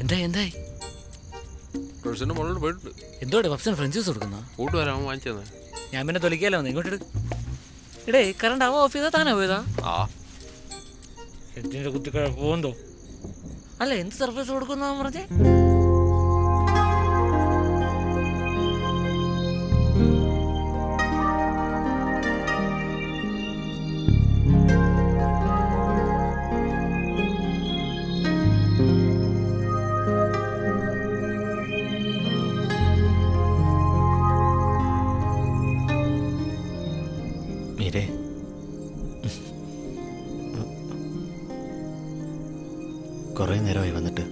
എന്തായി എന്തായി? പ്രൊഫഷന്റെ മോളോട് പോയിട്ടുണ്ട്. എന്തോടെ പപ്സിന് ഫ്രഞ്ച് ജ്യൂസ് കൊടുക്കുന്ന? കൂട്ടുകാരാ അവൻ വാങ്ങിച്ചത്. ഞാൻ പിന്നെ തൊലിക്കാലോ വന്ന് ഇങ്ങോട്ട് ഇടേ കറണ്ട് അവ ഓഫ് ചെയ്താ താനാ പോയതാ? ആ എന്തിന്റെ കുത്തിക്കഴ പോന്തോ? അല്ല എന്ത് സർപ്രൈസ് കൊടുക്കുന്ന പറഞ്ഞേ? മീരേ, കുറേ നേരമായി വന്നിട്ട്.